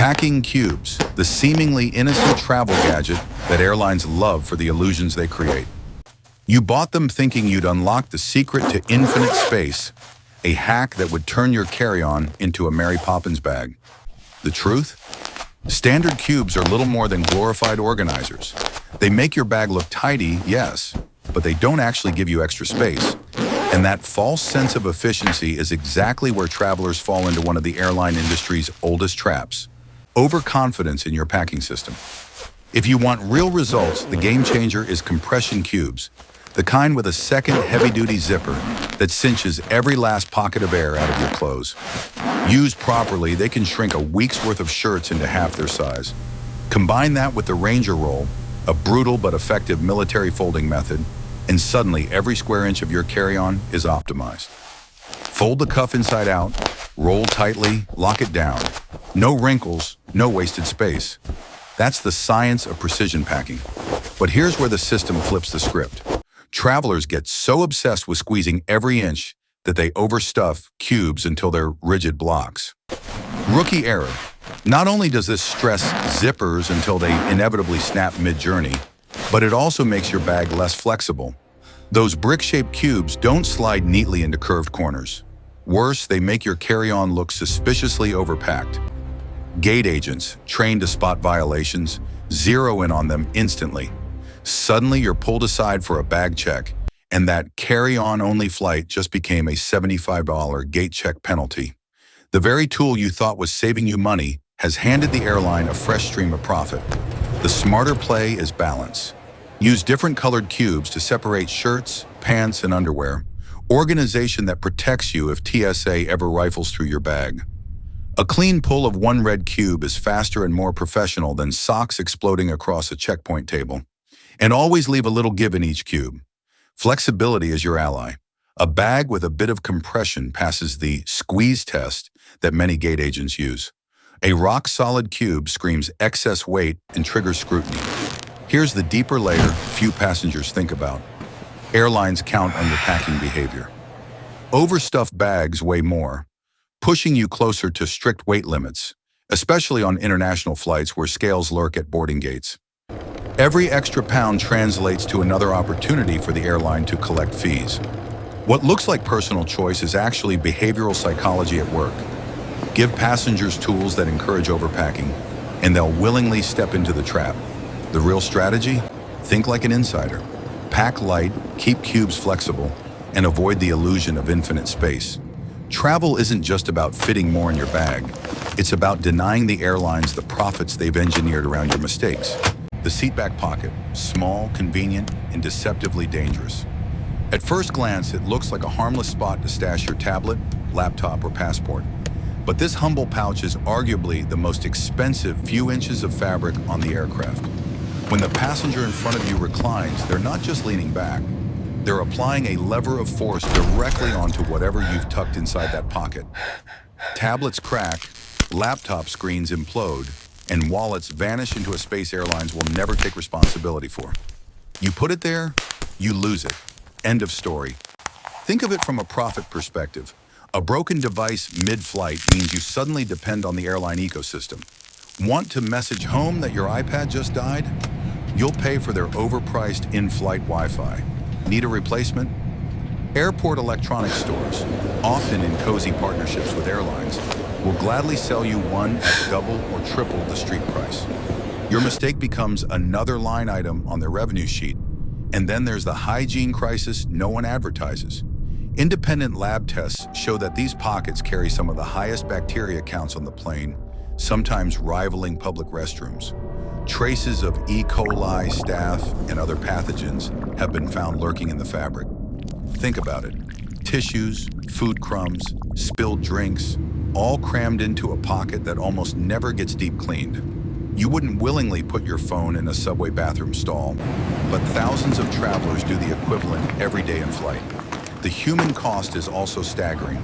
Packing cubes, the seemingly innocent travel gadget that airlines love for the illusions they create. You bought them thinking you'd unlock the secret to infinite space, a hack that would turn your carry-on into a Mary Poppins bag. The truth? Standard cubes are little more than glorified organizers. They make your bag look tidy, yes, but they don't actually give you extra space. And that false sense of efficiency is exactly where travelers fall into one of the airline industry's oldest traps: overconfidence in your packing system. If you want real results, the game changer is compression cubes, the kind with a second heavy-duty zipper that cinches every last pocket of air out of your clothes. Used properly, they can shrink a week's worth of shirts into half their size. Combine that with the Ranger roll, a brutal but effective military folding method, and suddenly every square inch of your carry-on is optimized. Fold the cuff inside out, roll tightly, lock it down. No wrinkles, no wasted space. That's the science of precision packing. But here's where the system flips the script. Travelers get so obsessed with squeezing every inch that they overstuff cubes until they're rigid blocks. Rookie error. Not only does this stress zippers until they inevitably snap mid-journey, but it also makes your bag less flexible. Those brick-shaped cubes don't slide neatly into curved corners. Worse, they make your carry-on look suspiciously overpacked. Gate agents, trained to spot violations, zero in on them instantly. Suddenly, you're pulled aside for a bag check, and that carry-on-only flight just became a $75 gate check penalty. The very tool you thought was saving you money has handed the airline a fresh stream of profit. The smarter play is balance. Use different colored cubes to separate shirts, pants, and underwear. Organization that protects you if TSA ever rifles through your bag. A clean pull of one red cube is faster and more professional than socks exploding across a checkpoint table. And always leave a little give in each cube. Flexibility is your ally. A bag with a bit of compression passes the squeeze test that many gate agents use. A rock-solid cube screams excess weight and triggers scrutiny. Here's the deeper layer few passengers think about. Airlines count on your packing behavior. Overstuffed bags weigh more, pushing you closer to strict weight limits, especially on international flights where scales lurk at boarding gates. Every extra pound translates to another opportunity for the airline to collect fees. What looks like personal choice is actually behavioral psychology at work. Give passengers tools that encourage overpacking, and they'll willingly step into the trap. The real strategy? Think like an insider. Pack light, keep cubes flexible, and avoid the illusion of infinite space. Travel isn't just about fitting more in your bag. It's about denying the airlines the profits they've engineered around your mistakes. The seatback pocket, small, convenient, and deceptively dangerous. At first glance, it looks like a harmless spot to stash your tablet, laptop, or passport. But this humble pouch is arguably the most expensive few inches of fabric on the aircraft. When the passenger in front of you reclines, they're not just leaning back. They're applying a lever of force directly onto whatever you've tucked inside that pocket. Tablets crack, laptop screens implode, and wallets vanish into a space airlines will never take responsibility for. You put it there, you lose it. End of story. Think of it from a profit perspective. A broken device mid-flight means you suddenly depend on the airline ecosystem. Want to message home that your iPad just died? You'll pay for their overpriced in-flight Wi-Fi. Need a replacement? Airport electronics stores, often in cozy partnerships with airlines, will gladly sell you one at double or triple the street price. Your mistake becomes another line item on their revenue sheet. And then there's the hygiene crisis no one advertises. Independent lab tests show that these pockets carry some of the highest bacteria counts on the plane, sometimes rivaling public restrooms. Traces of E. coli, staph, and other pathogens have been found lurking in the fabric. Think about it. Tissues, food crumbs, spilled drinks, all crammed into a pocket that almost never gets deep cleaned. You wouldn't willingly put your phone in a subway bathroom stall, but thousands of travelers do the equivalent every day in flight. The human cost is also staggering.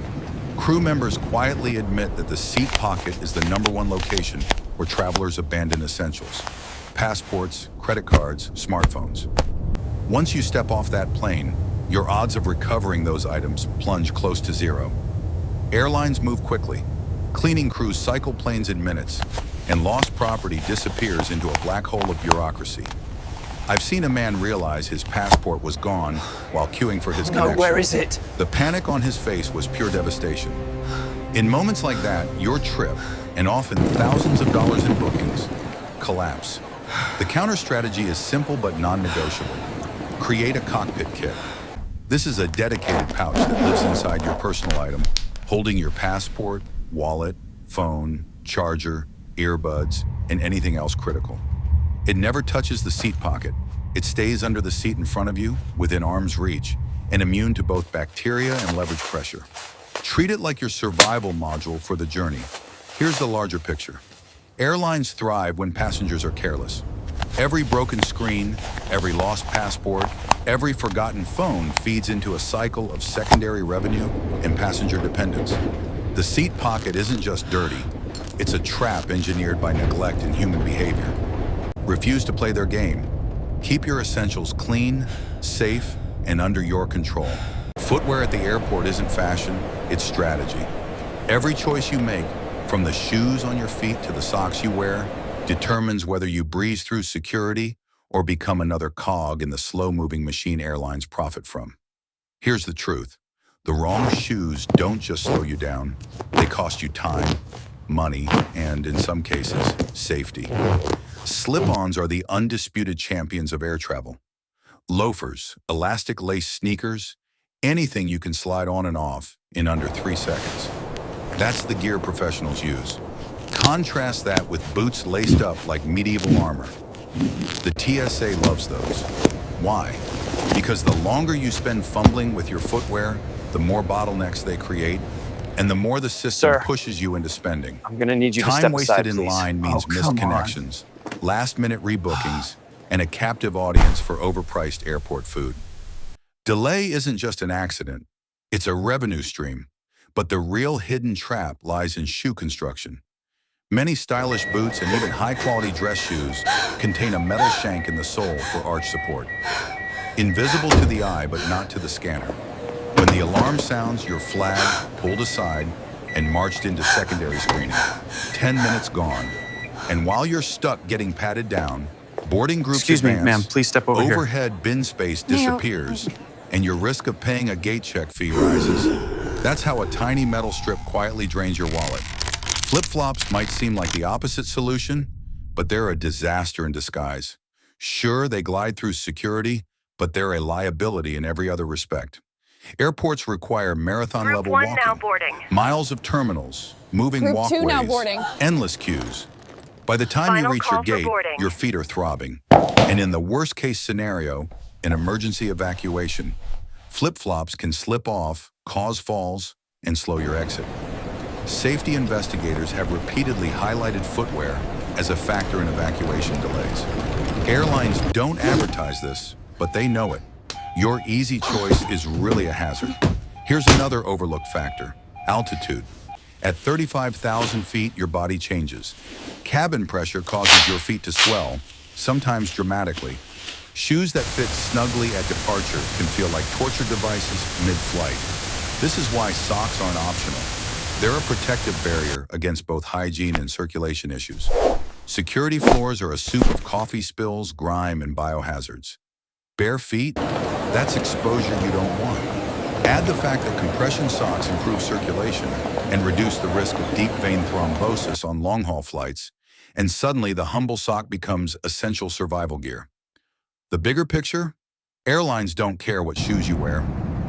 Crew members quietly admit that the seat pocket is the #1 location where travelers abandon essentials: passports, credit cards, smartphones. Once you step off that plane, your odds of recovering those items plunge close to zero. Airlines move quickly. Cleaning crews cycle planes in minutes, and lost property disappears into a black hole of bureaucracy. I've seen a man realize his passport was gone while queuing for his connection. Where is it? The panic on his face was pure devastation. In moments like that, your trip, and often thousands of dollars in bookings, collapse. The counter strategy is simple but non-negotiable. Create a cockpit kit. This is a dedicated pouch that lives inside your personal item, holding your passport, wallet, phone, charger, earbuds, and anything else critical. It never touches the seat pocket. It stays under the seat in front of you, within arm's reach, and immune to both bacteria and leverage pressure. Treat it like your survival module for the journey. Here's the larger picture. Airlines thrive when passengers are careless. Every broken screen, every lost passport, every forgotten phone feeds into a cycle of secondary revenue and passenger dependence. The seat pocket isn't just dirty. It's a trap engineered by neglect and human behavior. Refuse to play their game. Keep your essentials clean, safe, and under your control. Footwear at the airport isn't fashion, it's strategy. Every choice you make, from the shoes on your feet to the socks you wear, determines whether you breeze through security or become another cog in the slow-moving machine airlines profit from. Here's the truth. The wrong shoes don't just slow you down. They cost you time, money, and in some cases, safety. Slip-ons are the undisputed champions of air travel. Loafers, elastic lace sneakers, anything you can slide on and off in under 3 seconds. That's the gear professionals use. Contrast that with boots laced up like medieval armor. The TSA loves those. Why? Because the longer you spend fumbling with your footwear, the more bottlenecks they create, and the more the system pushes you into spending. I'm gonna need you to Time step wasted aside, in please. line means missed come on. connections, last-minute rebookings, and a captive audience for overpriced airport food. Delay isn't just an accident, it's a revenue stream, but the real hidden trap lies in shoe construction. Many stylish boots and even high-quality dress shoes contain a metal shank in the sole for arch support. Invisible to the eye, but not to the scanner. When the alarm sounds, you're flagged, pulled aside, and marched into secondary screening. 10 minutes gone. And while you're stuck getting patted down, boarding groups Excuse me, advance, ma'am, please step over here. overhead bin space disappears, and your risk of paying a gate check fee rises. That's how a tiny metal strip quietly drains your wallet. Flip-flops might seem like the opposite solution, but they're a disaster in disguise. Sure, they glide through security, but they're a liability in every other respect. Airports require marathon-level walking, miles of terminals, moving Group 2 now walkways, boarding. endless queues. By the time you reach your gate, your feet are throbbing. And in the worst-case scenario, an emergency evacuation, flip-flops can slip off, cause falls, and slow your exit. Safety investigators have repeatedly highlighted footwear as a factor in evacuation delays. Airlines don't advertise this, but they know it. Your easy choice is really a hazard. Here's another overlooked factor: altitude. At 35,000 feet, your body changes. Cabin pressure causes your feet to swell, sometimes dramatically. Shoes that fit snugly at departure can feel like torture devices mid-flight. This is why socks aren't optional. They're a protective barrier against both hygiene and circulation issues. Security floors are a soup of coffee spills, grime, and biohazards. Bare feet? That's exposure you don't want. Add the fact that compression socks improve circulation and reduce the risk of deep vein thrombosis on long-haul flights, and suddenly the humble sock becomes essential survival gear. The bigger picture? Airlines don't care what shoes you wear,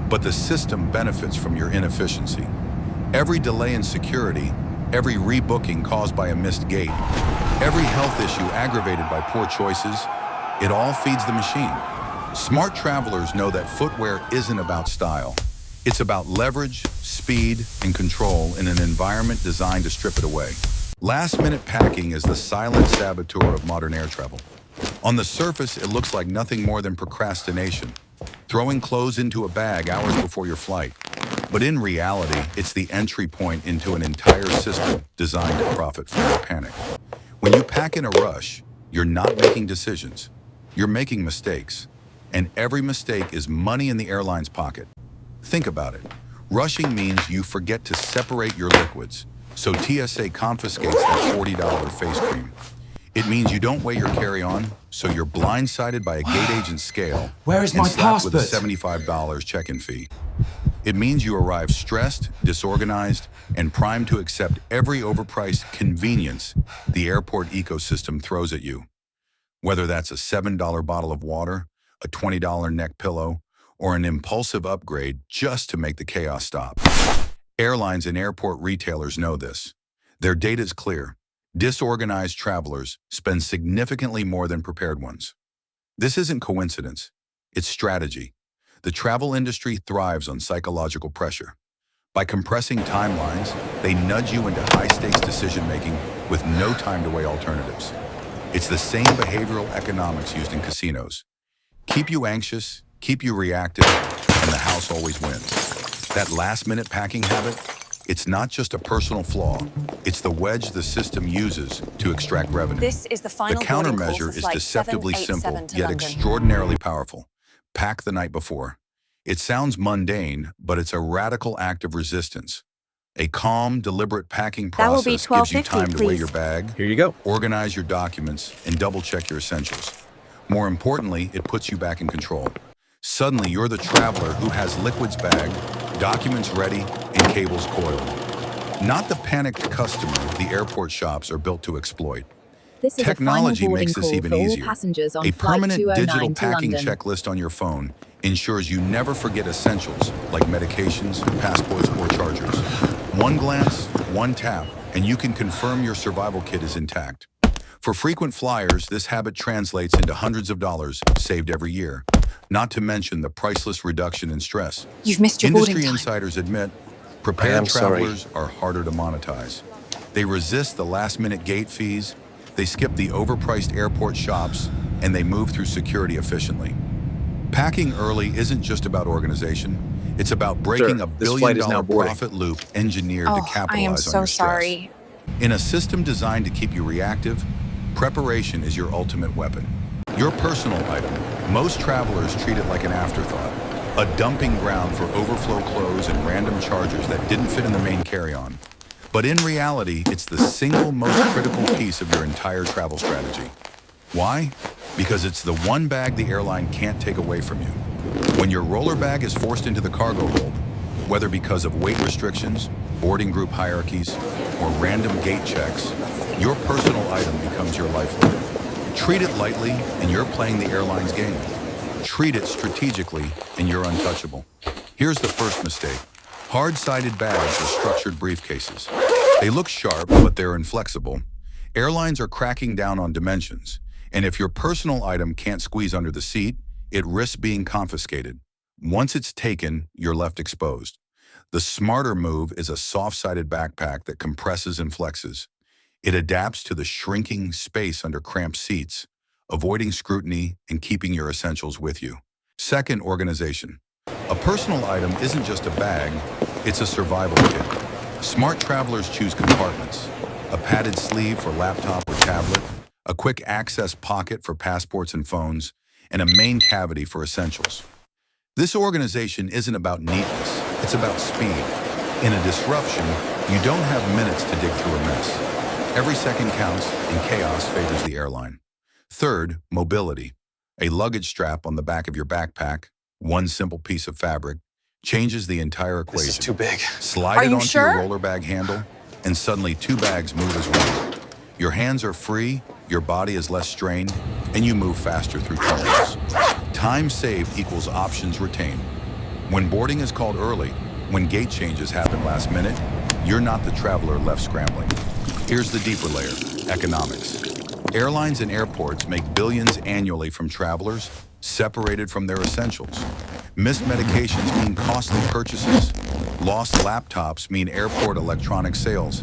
but the system benefits from your inefficiency. Every delay in security, every rebooking caused by a missed gate, every health issue aggravated by poor choices, it all feeds the machine. Smart travelers know that footwear isn't about style. It's about leverage, speed, and control in an environment designed to strip it away. Last-minute packing is the silent saboteur of modern air travel. On the surface, it looks like nothing more than procrastination, throwing clothes into a bag hours before your flight. But in reality, it's the entry point into an entire system designed to profit from your panic. When you pack in a rush, you're not making decisions. You're making mistakes. And every mistake is money in the airline's pocket. Think about it. Rushing means you forget to separate your liquids. So TSA confiscates that $40 face cream. It means you don't weigh your carry-on, so you're blindsided by a gate agent scale Where is and my slapped with a passport? $75 check-in fee. It means you arrive stressed, disorganized, and primed to accept every overpriced convenience the airport ecosystem throws at you. Whether that's a $7 bottle of water, a $20 neck pillow, or an impulsive upgrade just to make the chaos stop. Airlines and airport retailers know this. Their data is clear. Disorganized travelers spend significantly more than prepared ones. This isn't coincidence. It's strategy. The travel industry thrives on psychological pressure. By compressing timelines, they nudge you into high-stakes decision-making with no time to weigh alternatives. It's the same behavioral economics used in casinos. Keep you anxious, keep you reactive, and the house always wins. That last-minute packing habit, it's not just a personal flaw. It's the wedge the system uses to extract revenue. This is the final The boarding call countermeasure for is flight deceptively 787 simple, to yet London. extraordinarily powerful. Pack the night before. It sounds mundane, but it's a radical act of resistance. A calm, deliberate packing That will be process gives you $12.50, time to weigh please. your bag, Here you go. organize your documents, and double-check your essentials. More importantly, it puts you back in control. Suddenly, you're the traveler who has liquids bagged, documents ready, and cables coiled. Not the panicked customer the airport shops are built to exploit. This is Technology a final makes boarding this call even for all easier. passengers on A flight permanent 209 digital to packing London. checklist on your phone ensures you never forget essentials like medications, passports, or chargers. One glance, one tap, and you can confirm your survival kit is intact. For frequent flyers, this habit translates into hundreds of dollars saved every year, not to mention the priceless reduction in stress. You've missed your boarding Industry time. insiders admit I prepared am sorry. travelers are harder to monetize. They resist the last-minute gate fees, they skip the overpriced airport shops, and they move through security efficiently. Packing early isn't just about organization. It's about breaking Sir, a this flight is billion-dollar now boarding. profit loop engineered to Oh, I capitalize am on so your stress. sorry. In a system designed to keep you reactive, preparation is your ultimate weapon. Your personal item. Most travelers treat it like an afterthought, a dumping ground for overflow clothes and random chargers that didn't fit in the main carry-on. But in reality, it's the single most critical piece of your entire travel strategy. Why? Because it's the one bag the airline can't take away from you. When your roller bag is forced into the cargo hold, whether because of weight restrictions, boarding group hierarchies, or random gate checks, your personal item becomes your lifeline. Treat it lightly, and you're playing the airline's game. Treat it strategically, and you're untouchable. Here's the first mistake. Hard-sided bags are structured briefcases. They look sharp, but they're inflexible. Airlines are cracking down on dimensions, and if your personal item can't squeeze under the seat, it risks being confiscated. Once it's taken, you're left exposed. The smarter move is a soft-sided backpack that compresses and flexes. It adapts to the shrinking space under cramped seats, avoiding scrutiny and keeping your essentials with you. Second, organization. A personal item isn't just a bag, it's a survival kit. Smart travelers choose compartments, a padded sleeve for laptop or tablet, a quick access pocket for passports and phones, and a main cavity for essentials. This organization isn't about neatness, it's about speed. In a disruption, you don't have minutes to dig through a mess. Every second counts, and chaos favors the airline. Third, mobility. A luggage strap on the back of your backpack, one simple piece of fabric, changes the entire equation. This is too big. Slide Are it you onto sure? your roller bag handle, and suddenly two bags move as one. Your hands are free, your body is less strained, and you move faster through tunnels. Time saved equals options retained. When boarding is called early, when gate changes happen last minute, you're not the traveler left scrambling. Here's the deeper layer, economics. Airlines and airports make billions annually from travelers separated from their essentials. Missed medications mean costly purchases. Lost laptops mean airport electronic sales.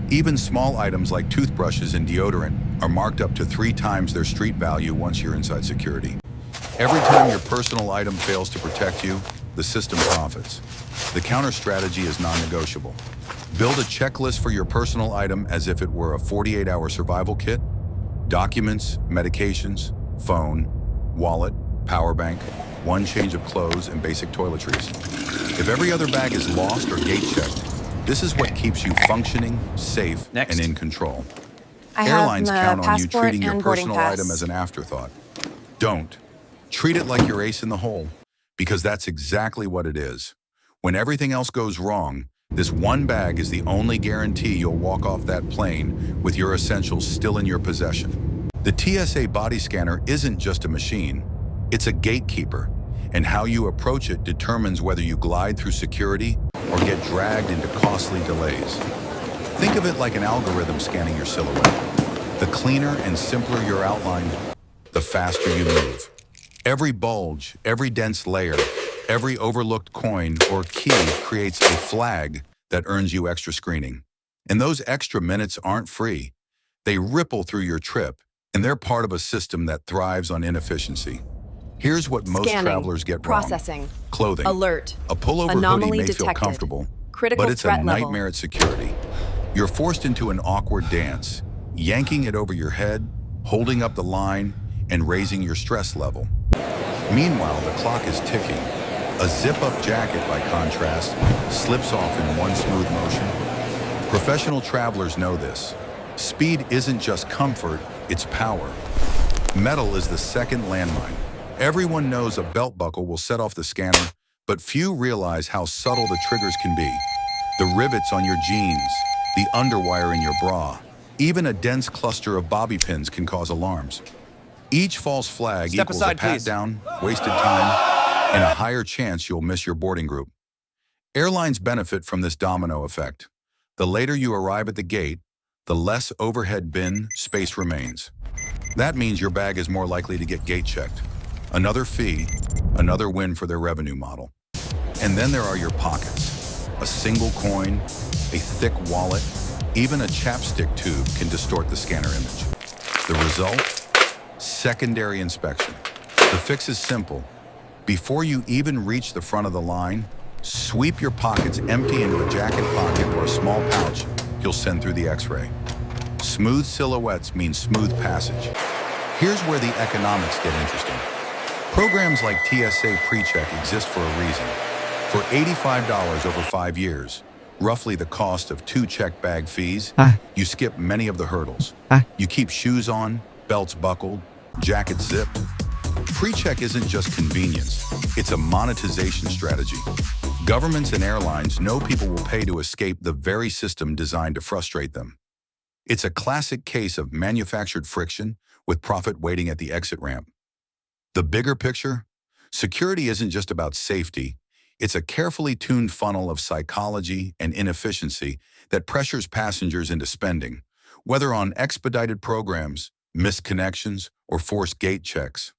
Even small items like toothbrushes and deodorant are marked up to 3 times their street value once you're inside security. Every time your personal item fails to protect you, the system profits. The counter strategy is non-negotiable. Build a checklist for your personal item as if it were a 48-hour survival kit. Documents, medications, phone, wallet, power bank, one change of clothes, and basic toiletries. If every other bag is lost or gate checked, This is what keeps you functioning, safe, Next. and in control. I Airlines have count my on you passport treating your and boarding personal pass. item as an afterthought. Don't. Treat it like your ace in the hole, because that's exactly what it is. When everything else goes wrong, this one bag is the only guarantee you'll walk off that plane with your essentials still in your possession. The TSA body scanner isn't just a machine, it's a gatekeeper, and how you approach it determines whether you glide through security or get dragged into costly delays. Think of it like an algorithm scanning your silhouette. The cleaner and simpler your outline, the faster you move. Every bulge, every dense layer, every overlooked coin or key creates a flag that earns you extra screening. And those extra minutes aren't free. They ripple through your trip, and they're part of a system that thrives on inefficiency. Here's what most Scanning, travelers get wrong. processing, Clothing. alert, A pullover anomaly hoodie may feel detected, comfortable, critical but it's a threat level. nightmare at security. You're forced into an awkward dance, yanking it over your head, holding up the line, and raising your stress level. Meanwhile, the clock is ticking. A zip-up jacket, by contrast, slips off in one smooth motion. Professional travelers know this. Speed isn't just comfort, it's power. Metal is the second landmine. Everyone knows a belt buckle will set off the scanner, but few realize how subtle the triggers can be. The rivets on your jeans, the underwire in your bra, even a dense cluster of bobby pins can cause alarms. Each false flag Step equals aside, a pat please. down, wasted time, and a higher chance you'll miss your boarding group. Airlines benefit from this domino effect. The later you arrive at the gate, the less overhead bin space remains. That means your bag is more likely to get gate checked. Another fee, another win for their revenue model. And then there are your pockets. A single coin, a thick wallet, even a chapstick tube can distort the scanner image. The result? Secondary inspection. The fix is simple. Before you even reach the front of the line, sweep your pockets empty into a jacket pocket or a small pouch you'll send through the X-ray. Smooth silhouettes mean smooth passage. Here's where the economics get interesting. Programs like TSA PreCheck exist for a reason. For $85 over 5 years, roughly the cost of 2 checked bag fees, you skip many of the hurdles. You keep shoes on, belts buckled, jackets zipped. PreCheck isn't just convenience, it's a monetization strategy. Governments and airlines know people will pay to escape the very system designed to frustrate them. It's a classic case of manufactured friction with profit waiting at the exit ramp. The bigger picture? Security isn't just about safety, it's a carefully tuned funnel of psychology and inefficiency that pressures passengers into spending, whether on expedited programs, missed connections, or forced gate checks.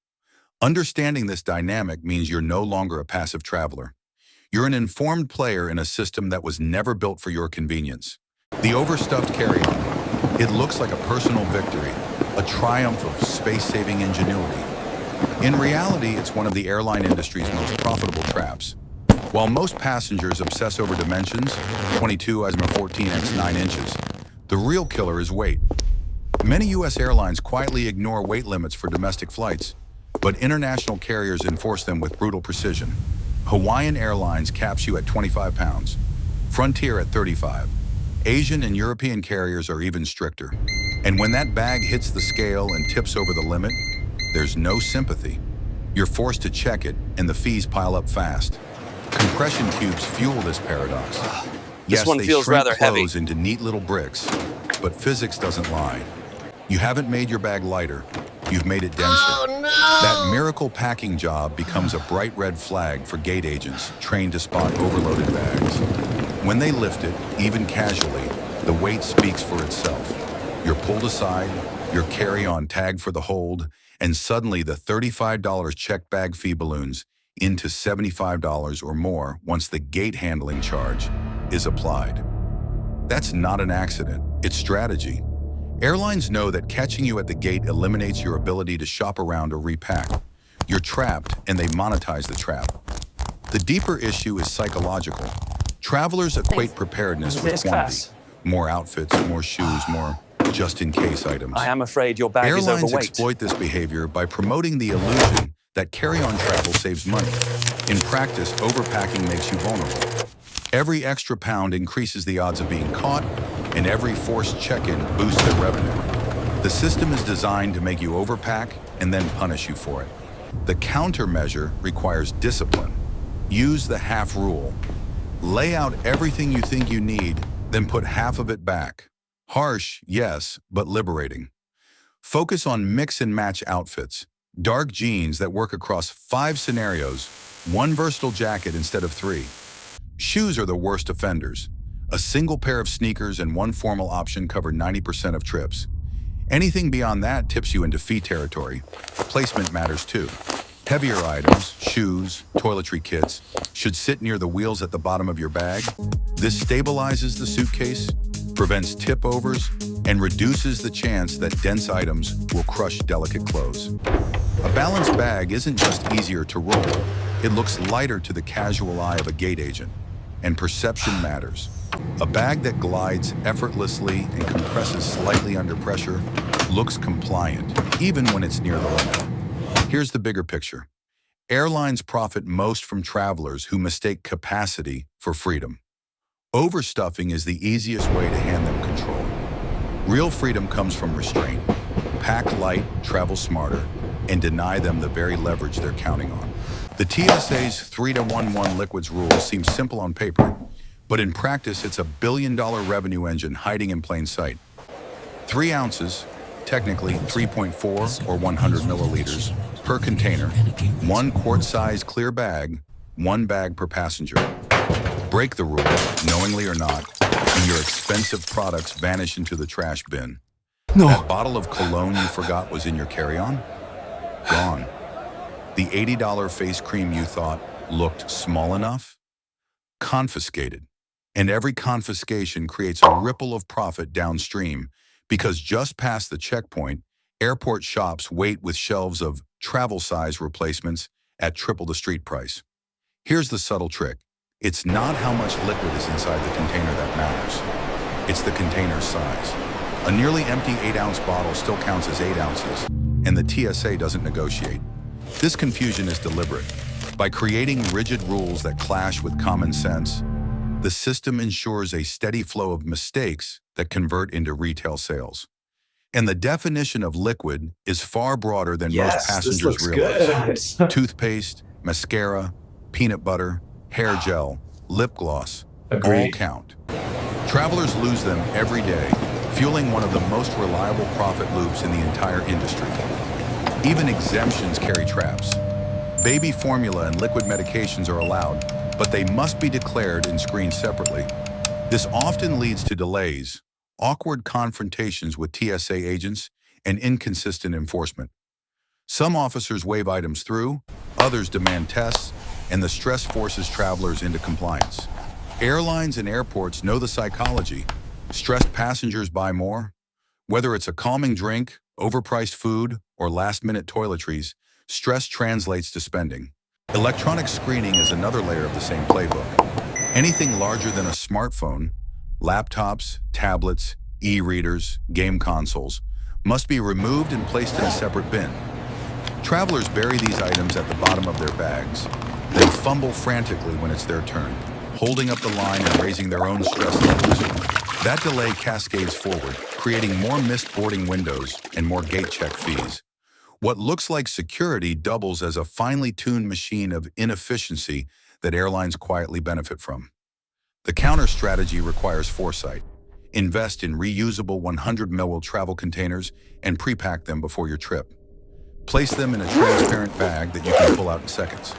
Understanding this dynamic means you're no longer a passive traveler. You're an informed player in a system that was never built for your convenience. The overstuffed carry-on. It looks like a personal victory, a triumph of space-saving ingenuity. In reality, it's one of the airline industry's most profitable traps. While most passengers obsess over dimensions, 22x14 x 9 inches, the real killer is weight. Many U.S. airlines quietly ignore weight limits for domestic flights, but international carriers enforce them with brutal precision. Hawaiian Airlines caps you at 25 pounds, Frontier at 35. Asian and European carriers are even stricter. And when that bag hits the scale and tips over the limit, there's no sympathy. You're forced to check it, and the fees pile up fast. Compression tubes fuel this paradox. This one feels rather heavy. Clothes into neat little bricks, but physics doesn't lie. You haven't made your bag lighter, you've made it denser. Oh, no! That miracle packing job becomes a bright red flag for gate agents trained to spot overloaded bags. When they lift it, even casually, the weight speaks for itself. You're pulled aside, your carry-on tagged for the hold, and suddenly the $35 checked bag fee balloons into $75 or more once the gate handling charge is applied. That's not an accident, it's strategy. Airlines know that catching you at the gate eliminates your ability to shop around or repack. You're trapped, and they monetize the trap. The deeper issue is psychological. Travelers equate preparedness with Business quantity. class. More outfits, more shoes, more just-in-case items. I am afraid your bag is Airlines overweight. exploit this behavior by promoting the illusion that carry-on travel saves money. In practice, overpacking makes you vulnerable. Every extra pound increases the odds of being caught, and every forced check-in boosts their revenue. The system is designed to make you overpack and then punish you for it. The countermeasure requires discipline. Use the half rule. Lay out everything you think you need, then put half of it back. Harsh, yes, but liberating. Focus on mix and match outfits. Dark jeans that work across 5 scenarios, 1 versatile jacket instead of 3. Shoes are the worst offenders. A single pair of sneakers and 1 formal option cover 90% of trips. Anything beyond that tips you into fee territory. Placement matters too. Heavier items, shoes, toiletry kits, should sit near the wheels at the bottom of your bag. This stabilizes the suitcase, prevents tip-overs, and reduces the chance that dense items will crush delicate clothes. A balanced bag isn't just easier to roll. It looks lighter to the casual eye of a gate agent, and perception matters. A bag that glides effortlessly and compresses slightly under pressure looks compliant, even when it's near the limit. Here's the bigger picture. Airlines profit most from travelers who mistake capacity for freedom. Overstuffing is the easiest way to hand them control. Real freedom comes from restraint. Pack light, travel smarter, and deny them the very leverage they're counting on. The TSA's 3-to-1-1 liquids rule seems simple on paper, but in practice it's a billion-dollar revenue engine hiding in plain sight. 3 ounces, technically 3.4 or 100 milliliters, per container. 1 quart-sized clear bag, 1 bag per passenger. Break the rule, knowingly or not, and your expensive products vanish into the trash bin. No. That bottle of cologne you forgot was in your carry-on? Gone. The $80 face cream you thought looked small enough? Confiscated. And every confiscation creates a ripple of profit downstream, because just past the checkpoint, airport shops wait with shelves of travel-size replacements at triple the street price. Here's the subtle trick. It's not how much liquid is inside the container that matters. It's the container's size. A nearly empty 8-ounce bottle still counts as 8 ounces, and the TSA doesn't negotiate. This confusion is deliberate. By creating rigid rules that clash with common sense, the system ensures a steady flow of mistakes that convert into retail sales. And the definition of liquid is far broader than most passengers realize. Toothpaste, mascara, peanut butter, hair gel, lip gloss, all count. Travelers lose them every day, fueling one of the most reliable profit loops in the entire industry. Even exemptions carry traps. Baby formula and liquid medications are allowed, but they must be declared and screened separately. This often leads to delays, awkward confrontations with TSA agents, and inconsistent enforcement. Some officers wave items through, others demand tests, and the stress forces travelers into compliance. Airlines and airports know the psychology. Stressed passengers buy more. Whether it's a calming drink, overpriced food, or last-minute toiletries, stress translates to spending. Electronic screening is another layer of the same playbook. Anything larger than a smartphone, laptops, tablets, e-readers, game consoles, must be removed and placed in a separate bin. Travelers bury these items at the bottom of their bags, then fumble frantically when it's their turn, holding up the line and raising their own stress levels. That delay cascades forward, creating more missed boarding windows and more gate check fees. What looks like security doubles as a finely tuned machine of inefficiency that airlines quietly benefit from. The counter strategy requires foresight. Invest in reusable 100 ml travel containers and pre-pack them before your trip. Place them in a transparent bag that you can pull out in seconds.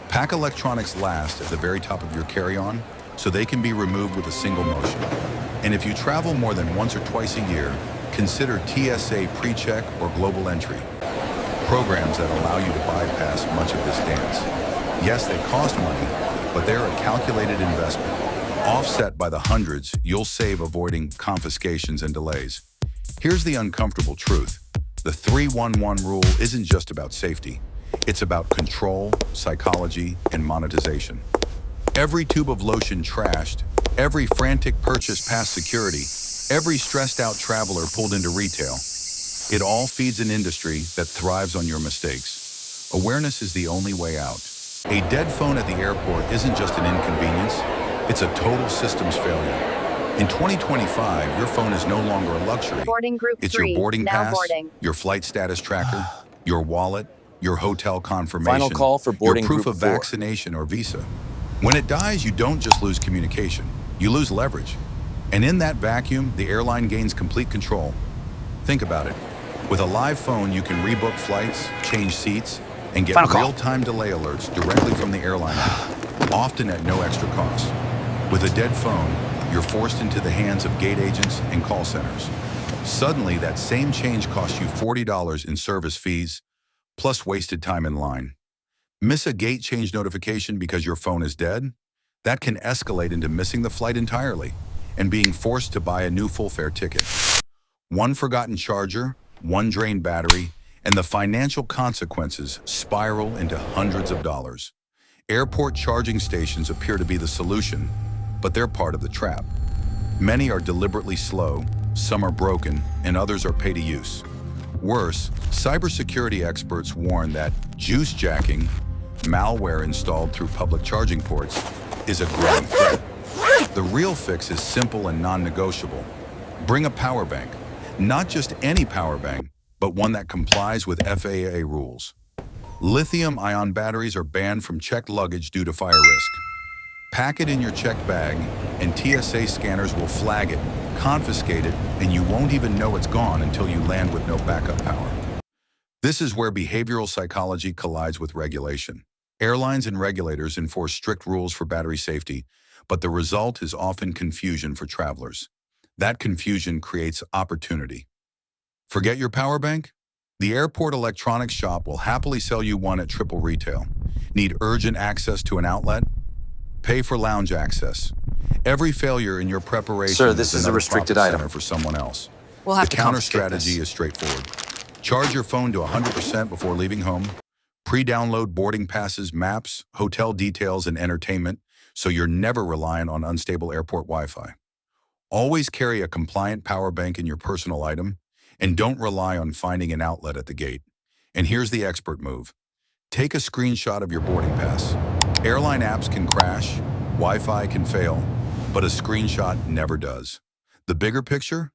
Pack electronics last at the very top of your carry-on so they can be removed with a single motion. And if you travel more than once or twice a year, consider TSA pre-check or global entry. Programs that allow you to bypass much of this dance. Yes, they cost money, but they're a calculated investment, offset by the hundreds you'll save avoiding confiscations and delays. Here's the uncomfortable truth. The 3-1-1 rule isn't just about safety. It's about control, psychology, and monetization. Every tube of lotion trashed, every frantic purchase past security, every stressed-out traveler pulled into retail. It all feeds an industry that thrives on your mistakes. Awareness is the only way out. A dead phone at the airport isn't just an inconvenience, It's a total systems failure. In 2025, your phone is no longer a luxury. Boarding group It's 3, your boarding now pass, boarding. your flight status tracker, your wallet, your hotel confirmation, Final call for your boarding proof group of 4. vaccination or visa. When it dies, you don't just lose communication, you lose leverage. And in that vacuum, the airline gains complete control. Think about it. With a live phone, you can rebook flights, change seats, and get Final call. real-time delay alerts directly from the airline app, often at no extra cost. With a dead phone, you're forced into the hands of gate agents and call centers. Suddenly, that same change costs you $40 in service fees, plus wasted time in line. Miss a gate change notification because your phone is dead? That can escalate into missing the flight entirely and being forced to buy a new full-fare ticket. One forgotten charger, one drained battery, and the financial consequences spiral into hundreds of dollars. Airport charging stations appear to be the solution, but they're part of the trap. Many are deliberately slow, some are broken, and others are pay-to-use. Worse, cybersecurity experts warn that juice jacking, malware installed through public charging ports, is a growing threat. The real fix is simple and non-negotiable. Bring a power bank. Not just any power bank, but one that complies with FAA rules. Lithium-ion batteries are banned from checked luggage due to fire risk. Pack it in your checked bag, and TSA scanners will flag it, confiscate it, and you won't even know it's gone until you land with no backup power. This is where behavioral psychology collides with regulation. Airlines and regulators enforce strict rules for battery safety, but the result is often confusion for travelers. That confusion creates opportunity. Forget your power bank? The airport electronics shop will happily sell you one at triple retail. Need urgent access to an outlet? Pay for lounge access. Every failure in your preparation Sir, this is a another restricted profit item center for someone else. We'll have The to counter confiscate strategy this. is straightforward. Charge your phone to 100% before leaving home. Pre-download boarding passes, maps, hotel details, and entertainment, so you're never reliant on unstable airport Wi-Fi. Always carry a compliant power bank in your personal item, and don't rely on finding an outlet at the gate. And here's the expert move. Take a screenshot of your boarding pass. Airline apps can crash, Wi-Fi can fail, but a screenshot never does. The bigger picture?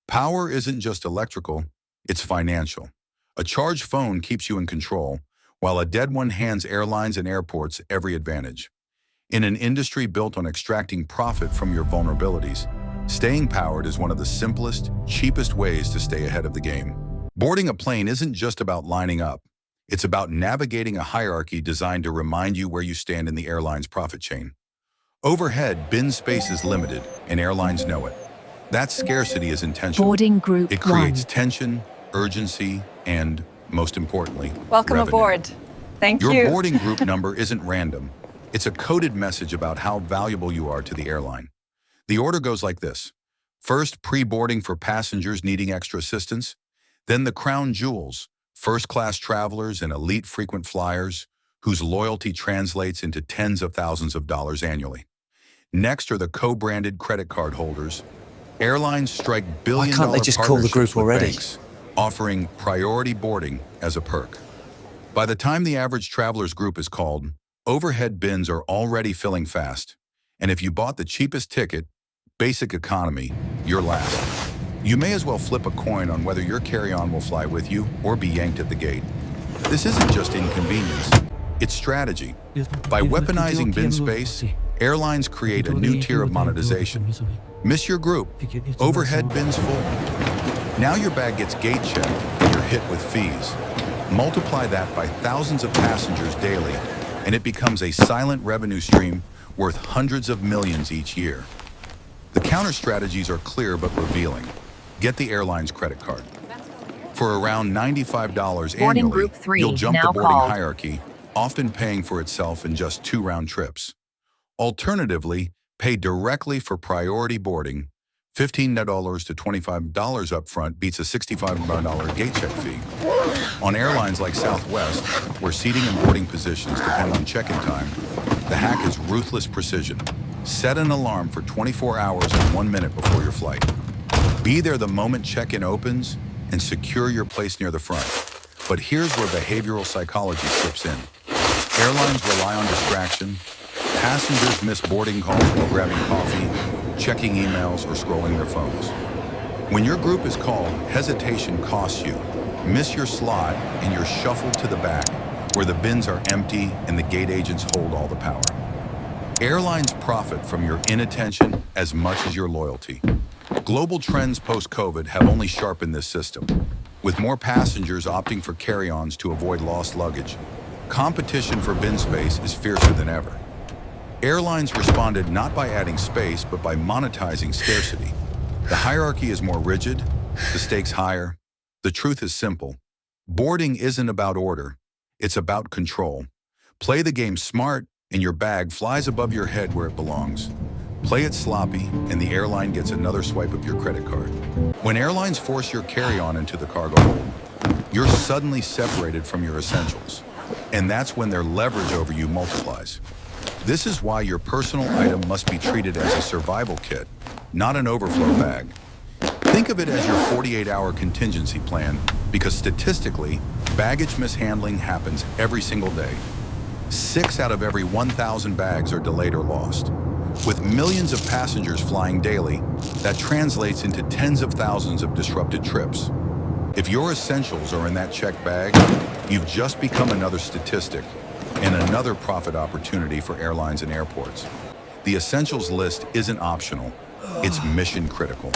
Power isn't just electrical, it's financial. A charged phone keeps you in control, while a dead one hands airlines and airports every advantage. In an industry built on extracting profit from your vulnerabilities, staying powered is one of the simplest, cheapest ways to stay ahead of the game. Boarding a plane isn't just about lining up. It's about navigating a hierarchy designed to remind you where you stand in the airline's profit chain. Overhead, bin space is limited, and airlines know it. That scarcity is intentional. Boarding group It creates 1. tension, urgency, and, most importantly, Welcome revenue. aboard. Thank Your you. boarding group number isn't random. It's a coded message about how valuable you are to the airline. The order goes like this. First, pre-boarding for passengers needing extra assistance. Then the crown jewels, first-class travelers and elite frequent flyers whose loyalty translates into tens of thousands of dollars annually. Next are the co-branded credit card holders. Airlines strike billion-dollar Why can't they just call the partnerships group with already? banks, offering priority boarding as a perk. By the time the average traveler's group is called, overhead bins are already filling fast. And if you bought the cheapest ticket, basic economy, you're last. You may as well flip a coin on whether your carry-on will fly with you or be yanked at the gate. This isn't just inconvenience, it's strategy. By weaponizing bin space, airlines create a new tier of monetization. Miss your group, overhead bins full. Now your bag gets gate checked and you're hit with fees. Multiply that by thousands of passengers daily, and it becomes a silent revenue stream worth hundreds of millions each year. The counter strategies are clear but revealing. Get the airline's credit card. For around $95 Boarding annually, group 3, you'll jump now the boarding called. hierarchy, often paying for itself in just 2 round trips. Alternatively, pay directly for priority boarding. $15 to $25 up front beats a $65 gate check fee. On airlines like Southwest, where seating and boarding positions depend on check-in time, the hack is ruthless precision. Set an alarm for 24 hours and 1 minute before your flight. Be there the moment check-in opens and secure your place near the front. But here's where behavioral psychology slips in. Airlines rely on distraction, Passengers miss boarding calls while grabbing coffee, checking emails, or scrolling their phones. When your group is called, hesitation costs you. Miss your slot and you're shuffled to the back, where the bins are empty and the gate agents hold all the power. Airlines profit from your inattention as much as your loyalty. Global trends post-COVID have only sharpened this system, with more passengers opting for carry-ons to avoid lost luggage. Competition for bin space is fiercer than ever. Airlines responded not by adding space, but by monetizing scarcity. The hierarchy is more rigid, the stakes higher. The truth is simple. Boarding isn't about order, it's about control. Play the game smart, and your bag flies above your head where it belongs. Play it sloppy, and the airline gets another swipe of your credit card. When airlines force your carry-on into the cargo hold, you're suddenly separated from your essentials. And that's when their leverage over you multiplies. This is why your personal item must be treated as a survival kit, not an overflow bag. Think of it as your 48-hour contingency plan, because statistically, baggage mishandling happens every single day. 6 out of every 1,000 bags are delayed or lost. With millions of passengers flying daily, that translates into tens of thousands of disrupted trips. If your essentials are in that checked bag, you've just become another statistic and another profit opportunity for airlines and airports. The essentials list isn't optional, it's mission critical.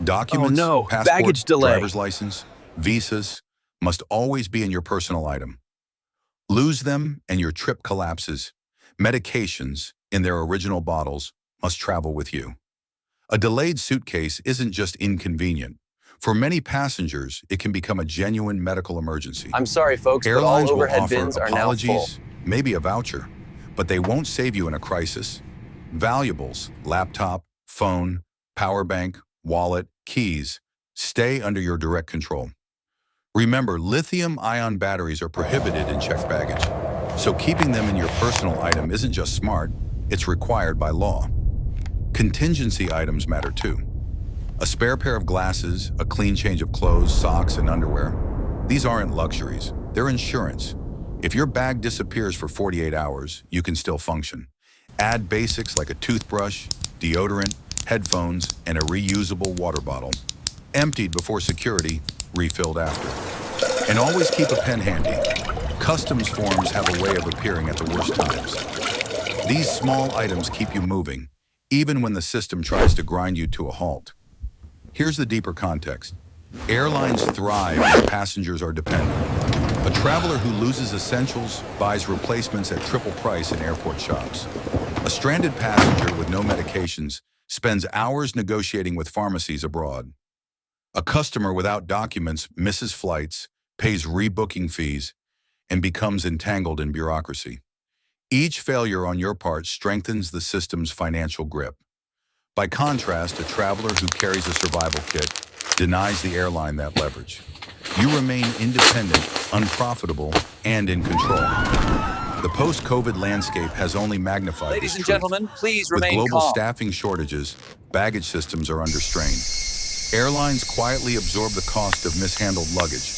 Documents, passport, baggage delay. driver's license, visas must always be in your personal item. Lose them and your trip collapses. Medications, in their original bottles, must travel with you. A delayed suitcase isn't just inconvenient. For many passengers, it can become a genuine medical emergency. I'm sorry, folks, but all Airlines will overhead offer bins are now full. apologies, maybe a voucher, but they won't save you in a crisis. Valuables, laptop, phone, power bank, wallet, keys, stay under your direct control. Remember, lithium-ion batteries are prohibited in checked baggage, so keeping them in your personal item isn't just smart, it's required by law. Contingency items matter too. A spare pair of glasses, a clean change of clothes, socks, and underwear. These aren't luxuries, they're insurance. If your bag disappears for 48 hours, you can still function. Add basics like a toothbrush, deodorant, headphones, and a reusable water bottle. Emptied before security, refilled after. And always keep a pen handy. Customs forms have a way of appearing at the worst times. These small items keep you moving, even when the system tries to grind you to a halt. Here's the deeper context. Airlines thrive when passengers are dependent. A traveler who loses essentials buys replacements at triple price in airport shops. A stranded passenger with no medications spends hours negotiating with pharmacies abroad. A customer without documents misses flights, pays rebooking fees, and becomes entangled in bureaucracy. Each failure on your part strengthens the system's financial grip. By contrast, a traveler who carries a survival kit denies the airline that leverage. You remain independent, unprofitable, and in control. The post-COVID landscape has only magnified Ladies this and truth. gentlemen, please With remain global calm. staffing shortages, baggage systems are under strain. Airlines quietly absorb the cost of mishandled luggage,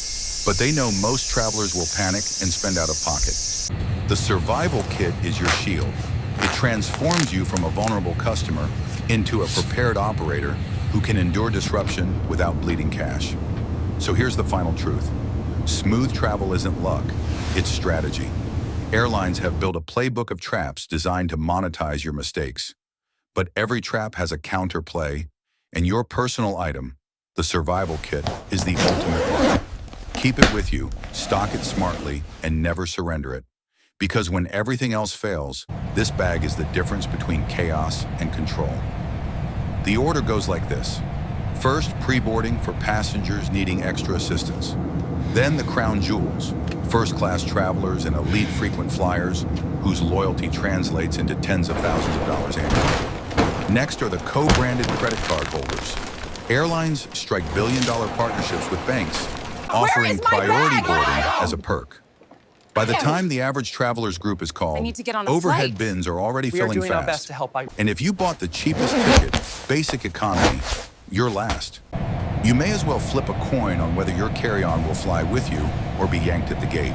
but they know most travelers will panic and spend out of pocket. The survival kit is your shield. It transforms you from a vulnerable customer into a prepared operator who can endure disruption without bleeding cash. So here's the final truth. Smooth travel isn't luck, it's strategy. Airlines have built a playbook of traps designed to monetize your mistakes. But every trap has a counterplay, and your personal item, the survival kit, is the ultimate weapon. Keep it with you, stock it smartly, and never surrender it. Because when everything else fails, this bag is the difference between chaos and control. The order goes like this. First, pre-boarding for passengers needing extra assistance. Then the crown jewels, first-class travelers and elite frequent flyers whose loyalty translates into tens of thousands of dollars annually. Next are the co-branded credit card holders. Airlines strike billion-dollar partnerships with banks, offering priority boarding as a perk. By the time the average traveler's group is called, need to get on a overhead flight. bins are already We are filling doing our fast. best to help. And if you bought the cheapest ticket, basic economy, you're last. You may as well flip a coin on whether your carry-on will fly with you or be yanked at the gate.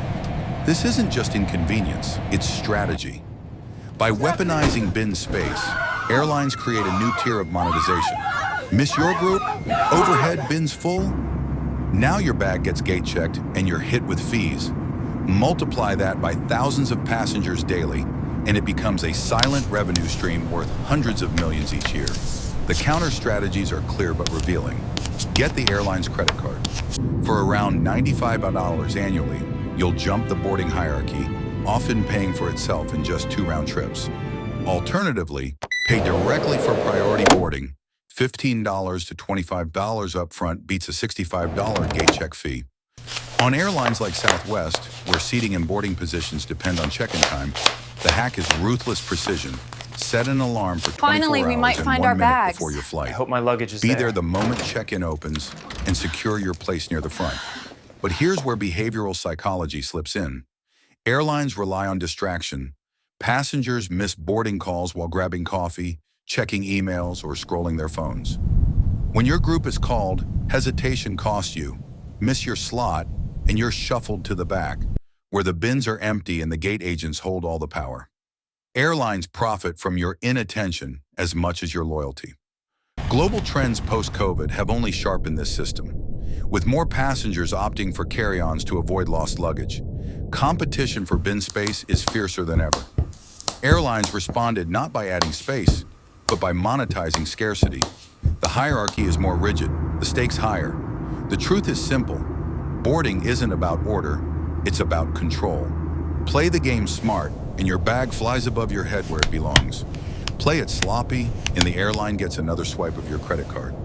This isn't just inconvenience, it's strategy. By weaponizing bin space, airlines create a new tier of monetization. Miss your group? Overhead bins full? Now your bag gets gate checked and you're hit with fees. Multiply that by thousands of passengers daily, and it becomes a silent revenue stream worth hundreds of millions each year. The counter strategies are clear but revealing. Get the airline's credit card. For around $95 annually, you'll jump the boarding hierarchy, often paying for itself in just 2 round trips. Alternatively, pay directly for priority boarding. $15 to $25 upfront beats a $65 gate check fee. On airlines like Southwest, where seating and boarding positions depend on check-in time, the hack is ruthless precision. Set an alarm for 24 Finally, we hours might and find 1 our minute bags. before your flight. I hope my luggage is Be there the moment check-in opens and secure your place near the front. But here's where behavioral psychology slips in. Airlines rely on distraction. Passengers miss boarding calls while grabbing coffee, checking emails, or scrolling their phones. When your group is called, hesitation costs you. Miss your slot, and you're shuffled to the back, where the bins are empty and the gate agents hold all the power. Airlines profit from your inattention as much as your loyalty. Global trends post-COVID have only sharpened this system. With more passengers opting for carry-ons to avoid lost luggage, competition for bin space is fiercer than ever. Airlines responded not by adding space, but by monetizing scarcity. The hierarchy is more rigid, the stakes higher. The truth is simple. Boarding isn't about order, it's about control. Play the game smart, and your bag flies above your head where it belongs. Play it sloppy, and the airline gets another swipe of your credit card.